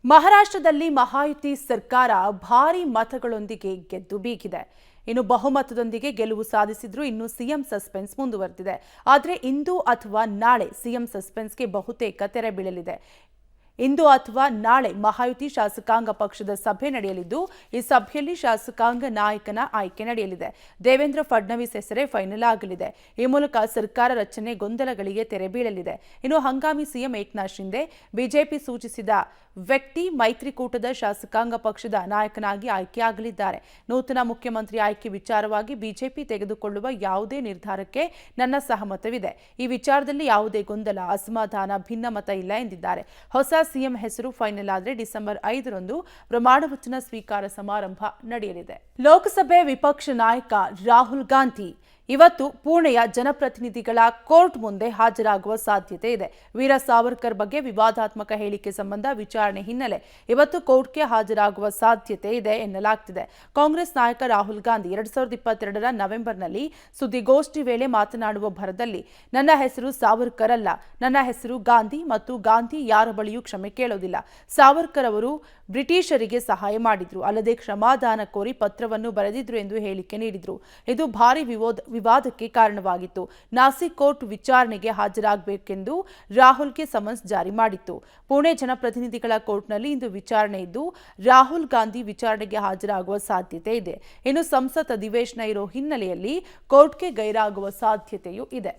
ಮಹಾರಾಷ್ಟ್ರದಲ್ಲಿ ಮಹಾಯುತಿ ಸರ್ಕಾರ ಭಾರಿ ಮತಗಳೊಂದಿಗೆ ಗೆದ್ದು ಬೀಗಿದೆ. ಇನ್ನು ಬಹುಮತದೊಂದಿಗೆ ಗೆಲುವು ಸಾಧಿಸಿದ್ರು ಇನ್ನು ಸಿಎಂ ಸಸ್ಪೆನ್ಸ್ ಮುಂದುವರೆದಿದೆ. ಆದರೆ ಇಂದು ಅಥವಾ ನಾಳೆ ಸಿಎಂ ಸಸ್ಪೆನ್ಸ್ಗೆ ಬಹುತೇಕ ತೆರೆ ಬೀಳಲಿದೆ. ಇಂದು ಅಥವಾ ನಾಳೆ ಮಹಾಯುತಿ ಶಾಸಕಾಂಗ ಪಕ್ಷದ ಸಭೆ ನಡೆಯಲಿದ್ದು ಈ ಸಭೆಯಲ್ಲಿ ಶಾಸಕಾಂಗ ನಾಯಕನ ಆಯ್ಕೆ ನಡೆಯಲಿದೆ. ದೇವೇಂದ್ರ ಫಡ್ನವೀಸ್ ಹೆಸರೇ ಫೈನಲ್ ಆಗಲಿದೆ. ಈ ಮೂಲಕ ಸರ್ಕಾರ ರಚನೆ ಗೊಂದಲಗಳಿಗೆ ತೆರೆ ಬೀಳಲಿದೆ. ಇನ್ನು ಹಂಗಾಮಿ ಸಿಎಂ ಏಕನಾಥ್ ಶಿಂದೆ ಬಿಜೆಪಿ ಸೂಚಿಸಿದ ವ್ಯಕ್ತಿ ಮೈತ್ರಿಕೂಟದ ಶಾಸಕಾಂಗ ಪಕ್ಷದ ನಾಯಕನಾಗಿ ಆಯ್ಕೆಯಾಗಲಿದ್ದಾರೆ. ನೂತನ ಮುಖ್ಯಮಂತ್ರಿ ಆಯ್ಕೆ ವಿಚಾರವಾಗಿ ಬಿಜೆಪಿ ತೆಗೆದುಕೊಳ್ಳುವ ಯಾವುದೇ ನಿರ್ಧಾರಕ್ಕೆ ನನ್ನ ಸಹಮತವಿದೆ. ಈ ವಿಚಾರದಲ್ಲಿ ಯಾವುದೇ ಗೊಂದಲ, ಅಸಮಾಧಾನ, ಭಿನ್ನಮತ ಇಲ್ಲ ಎಂದಿದ್ದಾರೆ. ಹೊಸ ಸಿಎಂ ಹೆಸರು ಫೈನಲ್ ಆದರೆ ಡಿಸೆಂಬರ್ 5ರಂದು ಪ್ರಮಾಣವಚನ ಸ್ವೀಕಾರ ಸಮಾರಂಭ ನಡೆಯಲಿದೆ. ಲೋಕಸಭೆ ವಿಪಕ್ಷ ನಾಯಕ ರಾಹುಲ್ ಗಾಂಧಿ ಇವತ್ತು ಪುಣೆಯ ಜನಪ್ರತಿನಿಧಿಗಳ ಕೋರ್ಟ್ ಮುಂದೆ ಹಾಜರಾಗುವ ಸಾಧ್ಯತೆ ಇದೆ. ವೀರ ಸಾವರ್ಕರ್ ಬಗ್ಗೆ ವಿವಾದಾತ್ಮಕ ಹೇಳಿಕೆ ಸಂಬಂಧ ವಿಚಾರಣೆ ಹಿನ್ನೆಲೆ ಇವತ್ತು ಕೋರ್ಟ್ಗೆ ಹಾಜರಾಗುವ ಸಾಧ್ಯತೆ ಇದೆ ಎನ್ನಲಾಗ್ತಿದೆ. ಕಾಂಗ್ರೆಸ್ ನಾಯಕ ರಾಹುಲ್ ಗಾಂಧಿ 2022ರ ನವೆಂಬರ್ನಲ್ಲಿ ಸುದ್ದಿಗೋಷ್ಠಿ ವೇಳೆ ಮಾತನಾಡುವ ಭರದಲ್ಲಿ ನನ್ನ ಹೆಸರು ಸಾವರ್ಕರ್ ಅಲ್ಲ, ನನ್ನ ಹೆಸರು ಗಾಂಧಿ ಮತ್ತು ಗಾಂಧಿ ಯಾರ ಬಳಿಯೂ ಕ್ಷಮೆ ಕೇಳೋದಿಲ್ಲ. ಸಾವರ್ಕರ್ ಅವರು ಬ್ರಿಟಿಷರಿಗೆ ಸಹಾಯ ಮಾಡಿದ್ರು, ಅಲ್ಲದೆ ಕ್ಷಮಾದಾನ ಕೋರಿ ಪತ್ರವನ್ನು ಬರೆದಿದ್ರು ಎಂದು ಹೇಳಿಕೆ ನೀಡಿದ್ರು. ಇದು ಭಾರಿ ವಿವಾದಕ್ಕೆ ಕಾರಣವಾಗಿತ್ತು. ನಾಸಿಕ್ ಕೋರ್ಟ್ ವಿಚಾರಣೆಗೆ ಹಾಜರಾಗಬೇಕೆಂದು ರಾಹುಲ್ಗೆ ಸಮನ್ಸ್ ಜಾರಿ ಮಾಡಿತ್ತು. ಪುಣೆ ಜನಪ್ರತಿನಿಧಿಗಳ ಕೋರ್ಟ್ನಲ್ಲಿ ಇಂದು ವಿಚಾರಣೆ ಇದ್ದು ರಾಹುಲ್ ಗಾಂಧಿ ವಿಚಾರಣೆಗೆ ಹಾಜರಾಗುವ ಸಾಧ್ಯತೆ ಇದೆ. ಇನ್ನು ಸಂಸತ್ ಅಧಿವೇಶನ ಇರೋ ಹಿನ್ನೆಲೆಯಲ್ಲಿ ಕೋರ್ಟ್ಗೆ ಗೈರಾಗುವ ಸಾಧ್ಯತೆಯೂ ಇದೆ.